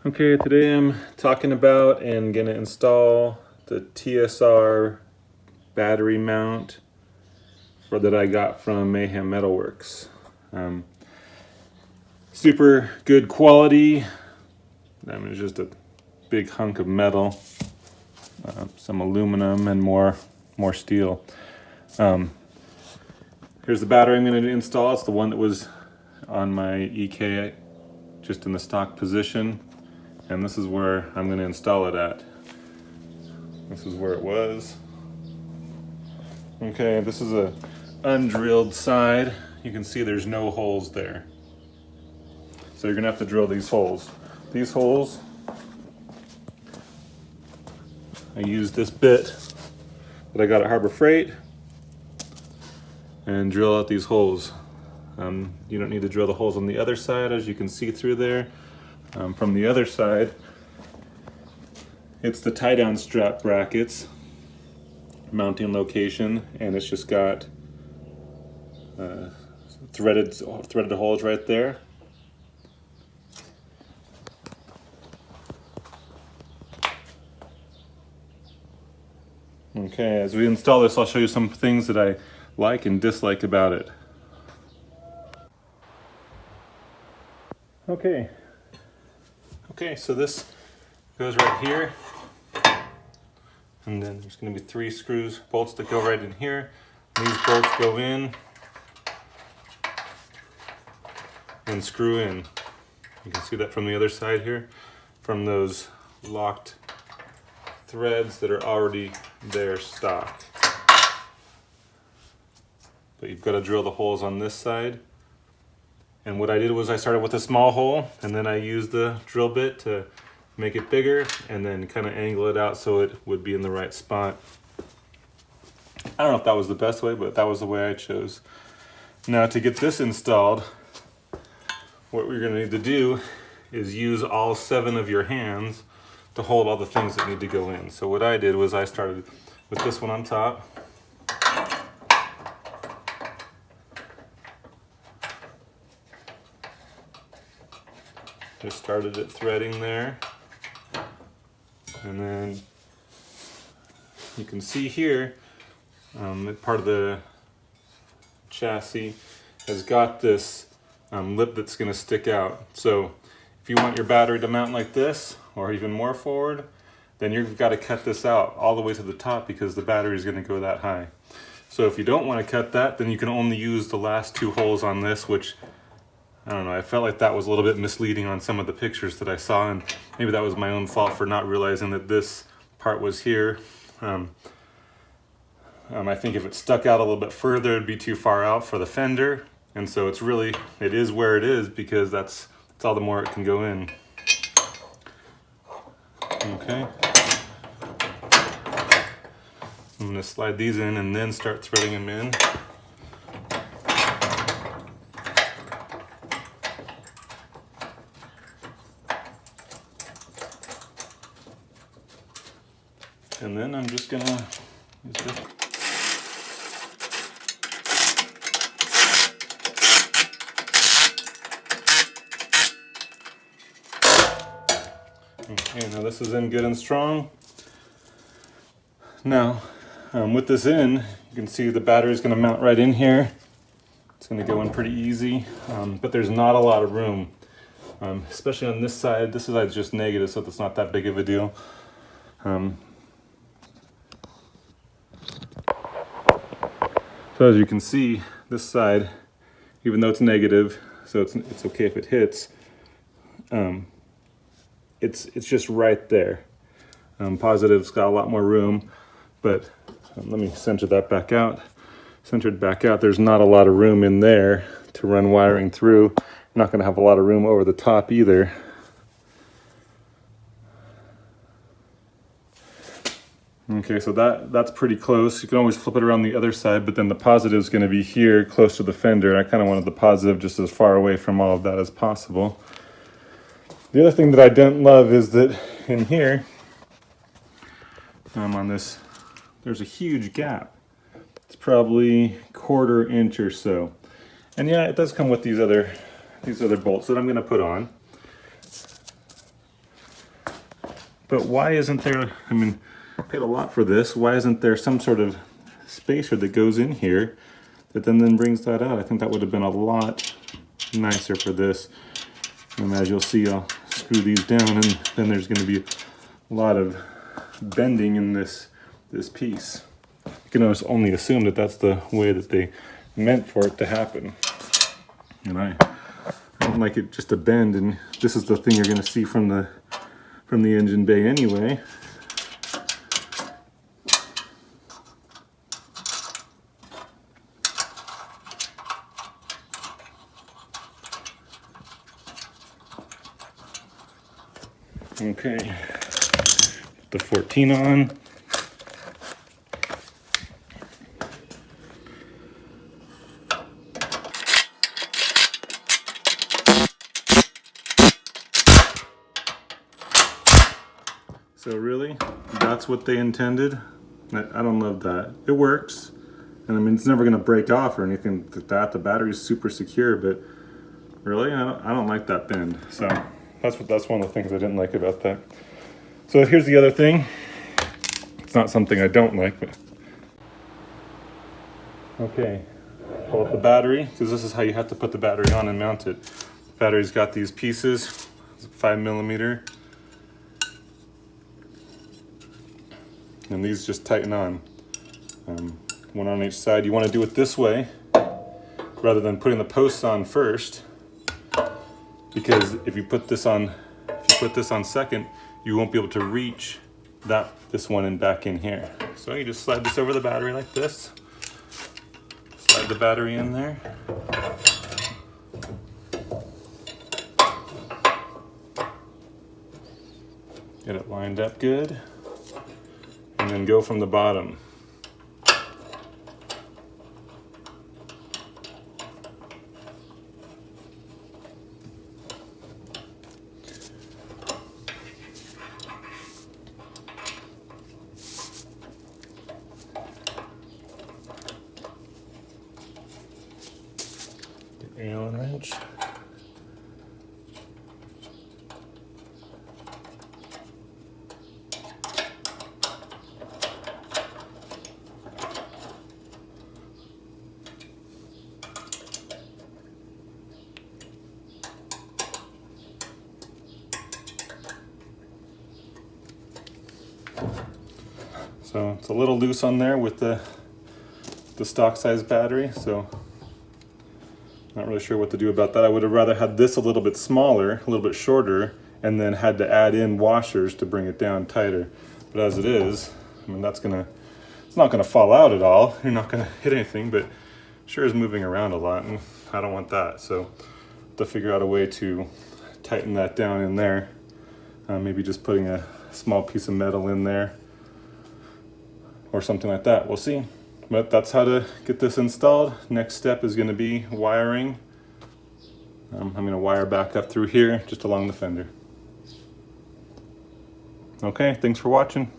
Okay, today I'm talking about and gonna install the TSR battery mount that I got from Mayhem Metal Werkz. Super good quality. It's just a big hunk of metal, some aluminum and more steel. Here's the battery I'm going to install. It's the one that was on my EK, just in the stock position. And this is where I'm going to install it at. This is where it was. Okay, this is a undrilled side. You can see there's no holes there. So you're going to have to drill these holes. These holes, I used this bit that I got at Harbor Freight and drill out these holes. You don't need to drill the holes on the other side, as you can see through there. From the other side, it's the tie-down strap brackets, mounting location, and it's just got threaded holes right there. Okay, as we install this, I'll show you some things that I like and dislike about it. Okay, so this goes right here, and then there's going to be 3 bolts that go right in here. These bolts go in and screw in. You can see that from the other side here, from those locked threads that are already there stock. But you've got to drill the holes on this side. And what I did was I started with a small hole, and then I used the drill bit to make it bigger and then kind of angle it out so it would be in the right spot. I don't know if that was the best way, but that was the way I chose. Now, to get this installed, what we're going to need to do is use all 7 of your hands to hold all the things that need to go in. So what I did was I started with this one on top. Just started it threading there. And then you can see here, part of the chassis has got this lip that's going to stick out. So if you want your battery to mount like this, or even more forward, then you've got to cut this out all the way to the top because the battery is going to go that high. So if you don't want to cut that, then you can only use the last 2 holes on this, which, I don't know, I felt like that was a little bit misleading on some of the pictures that I saw, and maybe that was my own fault for not realizing that this part was here. I think if it stuck out a little bit further, it'd be too far out for the fender, and so it is where it is because that's all the more it can go in. Okay. I'm going to slide these in and then start threading them in. And then I'm just going to use this. Okay, now this is in good and strong. Now, with this in, you can see the battery is going to mount right in here. It's going to go in pretty easy, but there's not a lot of room, especially on this side. This side's just negative, so it's not that big of a deal. So as you can see, this side, even though it's negative, so it's okay if it hits, it's just right there. Positive's got a lot more room, but let me center that back out. Centered back out, there's not a lot of room in there to run wiring through. You're not going to have a lot of room over the top either. Okay, so that's pretty close. You can always flip it around the other side, but then the positive is going to be here close to the fender. I kind of wanted the positive just as far away from all of that as possible. The other thing that I don't love is that in here, on this, there's a huge gap. It's probably 1/4 inch or so. And yeah, it does come with these other bolts that I'm going to put on. But why isn't there, I mean, I paid a lot for this. Why isn't there some sort of spacer that goes in here that then brings that out? I think that would have been a lot nicer for this. And as you'll see, I'll screw these down, and then there's going to be a lot of bending in this piece. You can only assume that that's the way that they meant for it to happen. And I don't like it just to bend, and this is the thing you're going to see from the engine bay anyway. Okay, put the 14 on. So really, that's what they intended? I don't love that. It works, and I mean, it's never gonna break off or anything like that. The battery's super secure, but really, I don't like that bend. So that's one of the things I didn't like about that. So here's the other thing. It's not something I don't like, but okay, pull up the battery, because this is how you have to put the battery on and mount it. The battery's got these pieces, 5mm. And these just tighten on, one on each side. You want to do it this way rather than putting the posts on first, because if you put this on second, you won't be able to reach this one and back in here. So you just slide this over the battery like this. Slide the battery in there. Get it lined up good. And then go from the bottom. Get your Allen wrench. So it's a little loose on there with the stock size battery, so not really sure what to do about that. I would have rather had this a little bit smaller, a little bit shorter, and then had to add in washers to bring it down tighter. But as it is, I mean, it's not gonna fall out at all. You're not gonna hit anything, but sure is moving around a lot, and I don't want that. So to figure out a way to tighten that down in there. Maybe just putting a small piece of metal in there or something like that. We'll see. But that's how to get this installed. Next step is going to be wiring. I'm going to wire back up through here, just along the fender. Okay, thanks for watching.